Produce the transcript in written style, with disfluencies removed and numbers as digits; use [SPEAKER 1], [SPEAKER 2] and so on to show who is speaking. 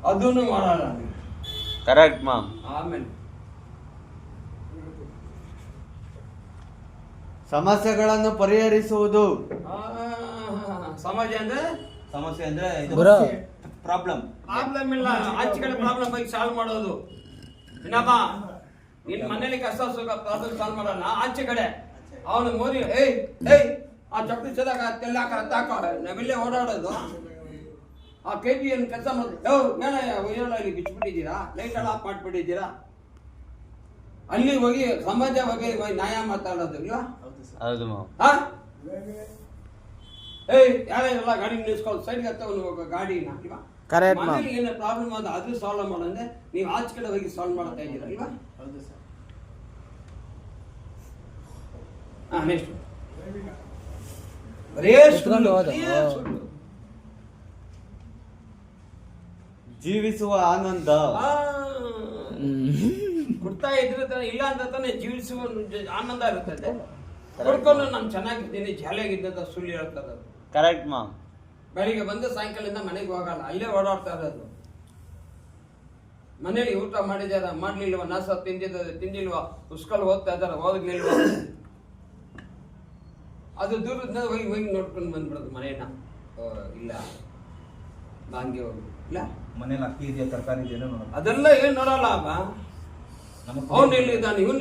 [SPEAKER 1] ಅದನ್ನು ಮಾಡಲ್ಲ.
[SPEAKER 2] Correct ma'am.
[SPEAKER 1] ಆಮೇಲೆ
[SPEAKER 3] ಸಮಸ್ಯೆಗಳನ್ನು ಪರಿಹರಿಸುವುದು.
[SPEAKER 1] ಸಮಾಜ ಅಂದ್ರೆ
[SPEAKER 2] ಸಮಸ್ಯೆ ಅಂದ್ರೆ ಪ್ರಾಬ್ಲಮ್
[SPEAKER 1] ಇಲ್ಲ, ಆಚೆ ಕಡೆ ಪ್ರಾಬ್ಲಮ್ ಬಗ್ಗೆ ಸಾಲ್ವ್ ಮಾಡೋದು. ಇನ್ನಪ್ಪ ನಿನ್ ಮನೇಲಿ ಕಷ್ಟ ಸುಖ ಪ್ರಾಬ್ಲಮ್ ಸಾಲ್ವ್ ಮಾಡೋಣ, ಆಚೆ ಕಡೆ ಅವನು ಮೋದಿ ಆ ಚಪ್ಪಲಿ ಚದಾಗ ತೆಲ್ಲಾಕ ತಾಕ ನಾವೆಲ್ಲೇ ಓಡಾಡೋದು. ಆ KPN ಕೆಲಸ ಮಾಡಿ ಇಲ್ಲಿ ಬಿಚ್ಚಿಬಿಟ್ಟಿದ್ದೀರಾ, ಲೈಟ್ ಎಲ್ಲ ಆಫ್ ಮಾಡಿಬಿಟ್ಟಿದ್ದೀರಾ, ಅಲ್ಲಿ ಹೋಗಿ ಸಮಾಜ ಬಗ್ಗೆ ನ್ಯಾಯ ಮಾತಾಡೋದು ಇಲ್ಲ.
[SPEAKER 2] ಹೌದು ಮಾಮ್.
[SPEAKER 1] ಯಾರೆಲ್ಲ ಗಾಡಿ ನಿಲ್ಸ್ಕೊಂಡು ಸೈಡ್ಗೆ ಹತ್ತವನು ಗಾಡಿನ ಇಲ್ವಾ. ಮನೇಲಿ ಏನೋ ಪ್ರಾಬ್ಲಮ್ ಆದ ಅದು ಸಾಲ್ವ್ ಮಾಡಂದ್ರೆ ನೀವು ಆಚೆ ಕಡೆ ಹೋಗಿ ಸಾಲ್ವ್ ಮಾಡ್ತಾ ಇದ್ದೀರಾ ಇಲ್ವಾ. ನೆಕ್ಸ್ಟ್
[SPEAKER 3] ಜೀವಿಸುವ ಆನಂದ.
[SPEAKER 1] ಕೊಡ್ತಾ ಇದ್ರೆ ಇಲ್ಲ ಅಂತ ತಾನೇ ಜೀವಿಸುವ ಆನಂದ ಇರುತ್ತದೆ. ಕೊಡ್ಕೊಂಡು ನಾನು ಚೆನ್ನಾಗಿದ್ದೀನಿ ಜಾಲಿಯಾಗಿದ್ದಂತ ಸುಳ್ಳು ಹೇಳ್ತದ.
[SPEAKER 2] Correct ma'am.
[SPEAKER 1] ಬೆಳಿಗ್ಗೆ ಬಂದು ಸಾಯಂಕಾಲದಿಂದ ಮನೆಗೆ ಹೋಗಲ್ಲ, ಅಲ್ಲೇ ಓಡಾಡ್ತಾ ಇರೋದು. ಮನೇಲಿ ಊಟ ಮಾಡಿದಾರ ಮಾಡ್ಲಿಲ್ವ, ನಾಸ ತಿಂದಿಲ್ವಾ, ಪುಸ್ತಕ ಓದ್ತಾ ಇದಾರ ಓದ್ಲಿಲ್ವ, ಅದು ದೂರದ ಹೋಗಿ ಹೋಗಿ ನೋಡ್ಕೊಂಡು ಬಂದ್ಬಿಡೋದು ಮನೇನ. ಇಲ್ಲ ಹಂಗೆ ಹೋಗಿ ಇಲ್ಲ
[SPEAKER 2] ಮನೇಲಿ ಅಕ್ಕಿ ಇದೆಯಾ ತರಕಾರಿ ಇದೆಯಾ
[SPEAKER 1] ಅದೆಲ್ಲ ಏನ್ ನೋಡಲ್ಲ. ಅವ್ನು ಎಲ್ಲಿದ್ದಾನೆ, ಇವನು